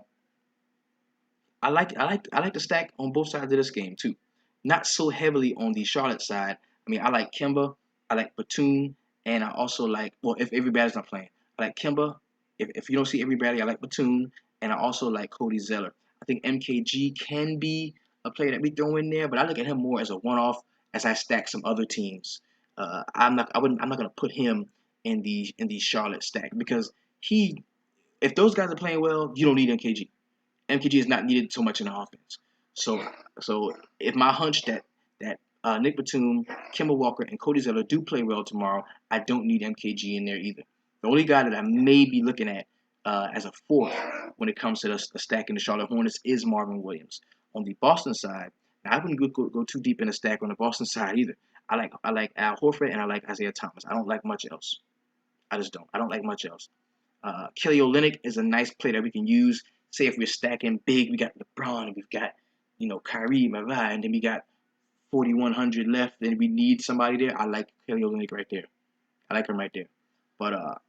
like the stack on both sides of this game too. Not so heavily on the Charlotte side. I mean, I like Kemba, I like Batum, and I also like, well, if everybody's not playing, I like Kemba. If you don't see everybody, I like Batum, and I also like Cody Zeller. I think MKG can be a player that we throw in there, but I look at him more as a one-off as I stack some other teams. I'm not gonna put him in the Charlotte stack because if those guys are playing well, you don't need MKG. MKG is not needed so much in the offense. So if my hunch that Nick Batum, Kemba Walker, and Cody Zeller do play well tomorrow, I don't need MKG in there either. The only guy that I may be looking at as a fourth when it comes to the stacking the Charlotte Hornets is Marvin Williams. On the Boston side, now I wouldn't go too deep in the stack on the Boston side either. I like Al Horford and I like Isaiah Thomas. I don't like much else. I just don't. I don't like much else. Kelly Olynyk is a nice play that we can use. Say if we're stacking big, we got LeBron, and we've got Kyrie, and then we got 4,100 left, and we need somebody there. I like Kelly Olynyk right there. I like him right there. But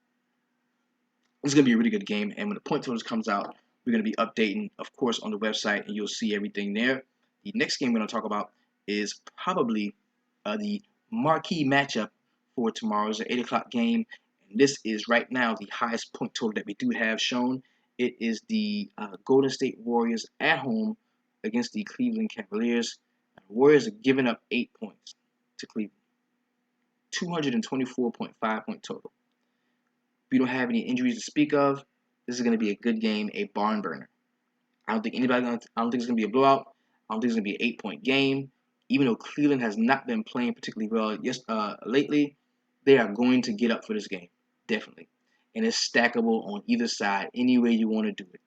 it's gonna be a really good game. And when the point totals comes out, we're gonna be updating, of course, on the website, and you'll see everything there. The next game we're gonna talk about is probably the marquee matchup for tomorrow. It's an 8 o'clock game. This is right now the highest point total that we do have shown. It is the Golden State Warriors at home against the Cleveland Cavaliers. The Warriors are giving up 8 points to Cleveland. 224.5 point total. If we don't have any injuries to speak of, this is going to be a good game, a barn burner. I don't think it's going to be a blowout. I don't think it's going to be an 8-point game. Even though Cleveland has not been playing particularly well lately, they are going to get up for this game. Definitely. And it's stackable on either side, any way you want to do it.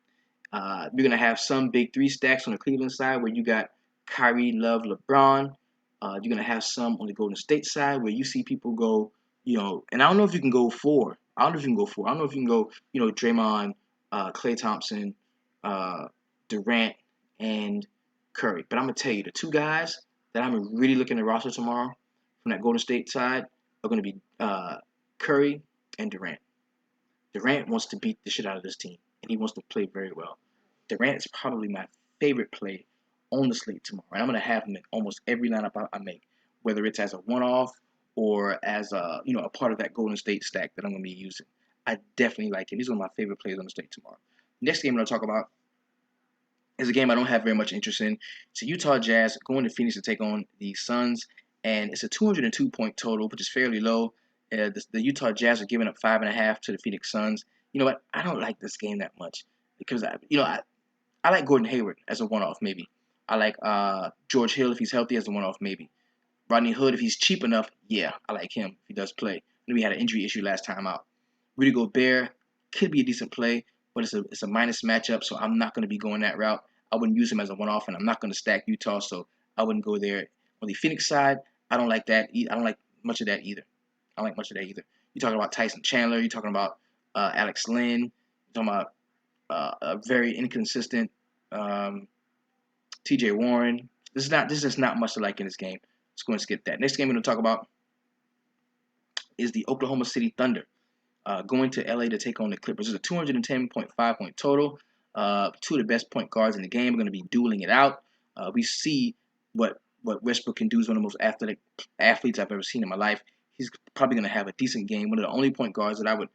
You're going to have some big three stacks on the Cleveland side where you got Kyrie, Love, LeBron. You're gonna have some on the Golden State side where you see people go, and I don't know if you can go four. I don't know if you can go four. I don't know if you can go, Draymond, Klay Thompson, uh, Durant, and Curry. But I'm gonna tell you, the two guys that I'm really looking at roster tomorrow from that Golden State side are gonna be Curry and Durant. Durant wants to beat the shit out of this team, and he wants to play very well. Durant is probably my favorite play on the slate tomorrow, and I'm going to have him in almost every lineup I make, whether it's as a one-off or as a part of that Golden State stack that I'm going to be using. I definitely like him. He's one of my favorite plays on the slate tomorrow. Next game I'm going to talk about is a game I don't have very much interest in. It's a Utah Jazz going to Phoenix to take on the Suns, and it's a 202-point total, which is fairly low. The Utah Jazz are giving up 5.5 to the Phoenix Suns. You know what? I don't like this game that much because I like Gordon Hayward as a one-off maybe. I like George Hill if he's healthy as a one-off maybe. Rodney Hood if he's cheap enough, yeah, I like him if he does play. I know we had an injury issue last time out. Rudy Gobert could be a decent play, but it's a minus matchup, so I'm not going to be going that route. I wouldn't use him as a one-off, and I'm not going to stack Utah, so I wouldn't go there. On the Phoenix side, I don't like that. I don't like much of that either. I don't like much of that either. You're talking about Tyson Chandler. You're talking about Alex Lynn. You're talking about a very inconsistent T.J. Warren. This is not much to like in this game. Let's go and skip that. Next game we're going to talk about is the Oklahoma City Thunder going to LA to take on the Clippers. It's a 210.5 point total. Two of the best point guards in the game are going to be dueling it out. We see what Westbrook can do. Is one of the most athletic athletes I've ever seen in my life. He's probably going to have a decent game. One of the only point guards that I would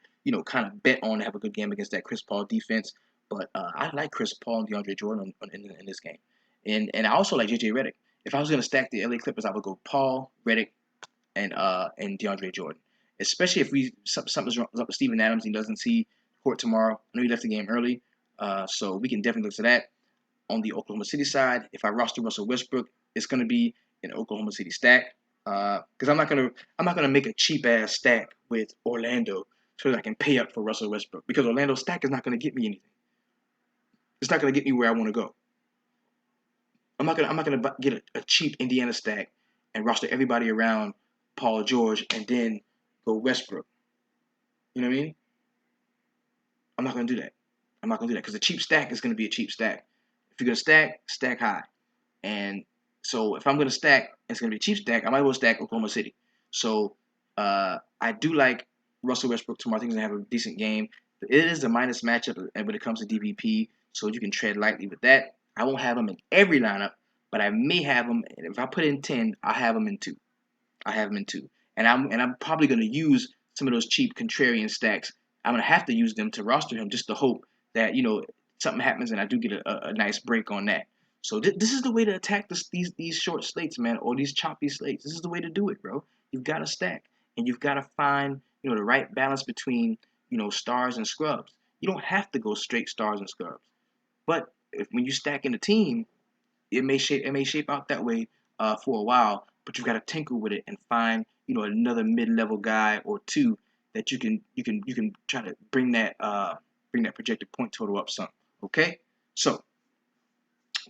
kind of bet on to have a good game against that Chris Paul defense. But I like Chris Paul and DeAndre Jordan in this game, and I also like JJ Redick. If I was going to stack the LA Clippers, I would go Paul, Redick, and DeAndre Jordan. Especially if something's wrong with Steven Adams, he doesn't see court tomorrow. I know he left the game early, so we can definitely look to that. On the Oklahoma City side, if I roster Russell Westbrook, it's going to be an Oklahoma City stack because I'm not gonna make a cheap ass stack with Orlando so that I can pay up for Russell Westbrook because Orlando's stack is not going to get me anything. It's not going to get me where I want to go. I'm not gonna get a cheap Indiana stack and roster everybody around Paul George and then go Westbrook. You know what I mean? I'm not gonna do that. I'm not gonna do that because the cheap stack is gonna be a cheap stack. If you're gonna stack high. And so if I'm gonna stack, it's gonna be a cheap stack. I might as well stack Oklahoma City. So I do like Russell Westbrook tomorrow. I think he's gonna have a decent game. It is a minus matchup when it comes to DVP, so you can tread lightly with that. I won't have him in every lineup, but I may have him. If I put in 10, I have him in 2. I have him in 2, and I'm probably going to use some of those cheap contrarian stacks. I'm going to have to use them to roster him just to hope that something happens and I do get a nice break on that. So this is the way to attack these short slates, man, or these choppy slates. This is the way to do it, bro. You've got to stack, and you've got to find the right balance between stars and scrubs. You don't have to go straight stars and scrubs, but when you stack in a team, it may shape out that way for a while, but you've got to tinker with it and find another mid-level guy or two that you can try to bring that projected point total up some. Okay, so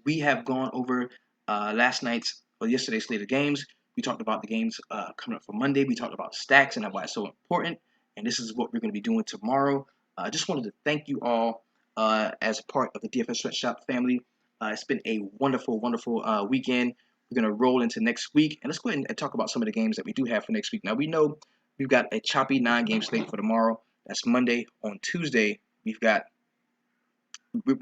we have gone over yesterday's slate of games. We talked about the games coming up for Monday. We talked about stacks and why it's so important. And this is what we're going to be doing tomorrow. I just wanted to thank you all as part of the DFS Sweatshop family. It's been a wonderful, wonderful weekend. We're going to roll into next week. And let's go ahead and talk about some of the games that we do have for next week. Now, we know we've got a choppy 9-game slate for tomorrow. That's Monday. On Tuesday, we're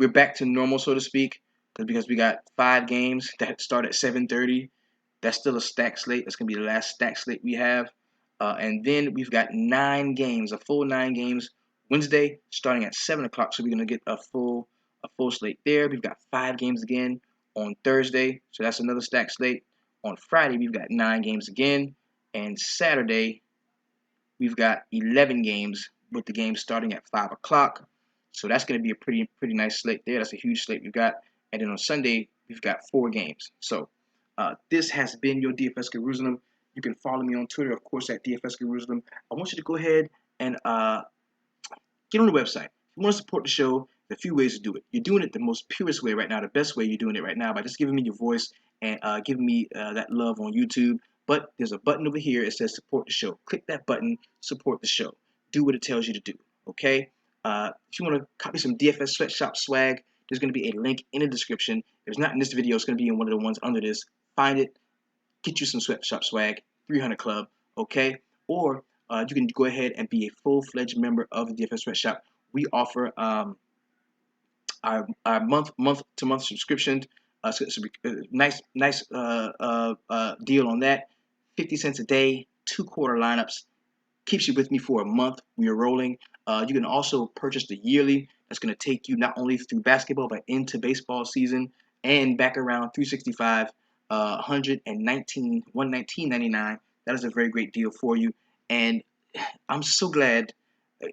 back to normal, so to speak, because we got 5 games that start at 7:30. That's still a stack slate. That's gonna be the last stack slate we have, and then we've got 9 games, a full 9 games Wednesday, starting at 7 o'clock. So we're gonna get a full slate there. We've got 5 games again on Thursday, so that's another stack slate. On Friday, we've got 9 games again, and Saturday we've got 11 games with the game starting at 5 o'clock. So that's going to be a pretty nice slate there. That's a huge slate we've got. And then on Sunday, we've got 4 games. So this has been your DFS Jerusalem. You can follow me on Twitter, of course, at DFS Jerusalem. I want you to go ahead and get on the website. If you want to support the show, there's a few ways to do it. You're doing it the most purest way right now, the best way you're doing it right now by just giving me your voice and giving me that love on YouTube. But there's a button over here. It says support the show. Click that button, support the show. Do what it tells you to do. Okay? If you want to copy some DFS Sweatshop swag, there's going to be a link in the description. If it's not in this video, it's going to be in one of the ones under this. Find it, get you some Sweatshop swag, 300 Club, okay? Or you can go ahead and be a full-fledged member of the DFS Sweatshop. We offer our month-to-month subscription. So it's a nice deal on that. 50 cents a day, 2-quarter lineups. Keeps you with me for a month. We are rolling. You can also purchase the yearly. That's going to take you not only through basketball but into baseball season and back around 365, 119.99. That is a very great deal for you. And I'm so glad.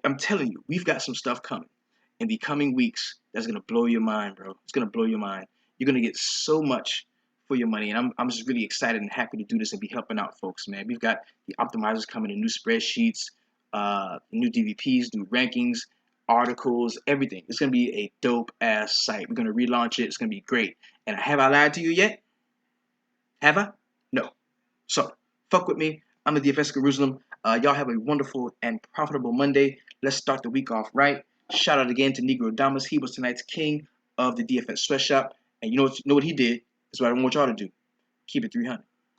I'm telling you, we've got some stuff coming in the coming weeks that's gonna blow your mind, bro. It's gonna blow your mind. You're gonna get so much for your money, and I'm just really excited and happy to do this and be helping out folks, man. We've got the optimizers coming in, new spreadsheets, new DVPs, new rankings, articles, everything. It's gonna be a dope ass site. We're gonna relaunch it. It's gonna be great. And have I lied to you yet? Have I? No. So, fuck with me. I'm the DFS Jerusalem. Y'all have a wonderful and profitable Monday. Let's start the week off right. Shout out again to Negro Damas. He was tonight's king of the DFS Sweatshop. And you know what he did? That's what I want y'all to do. Keep it 300.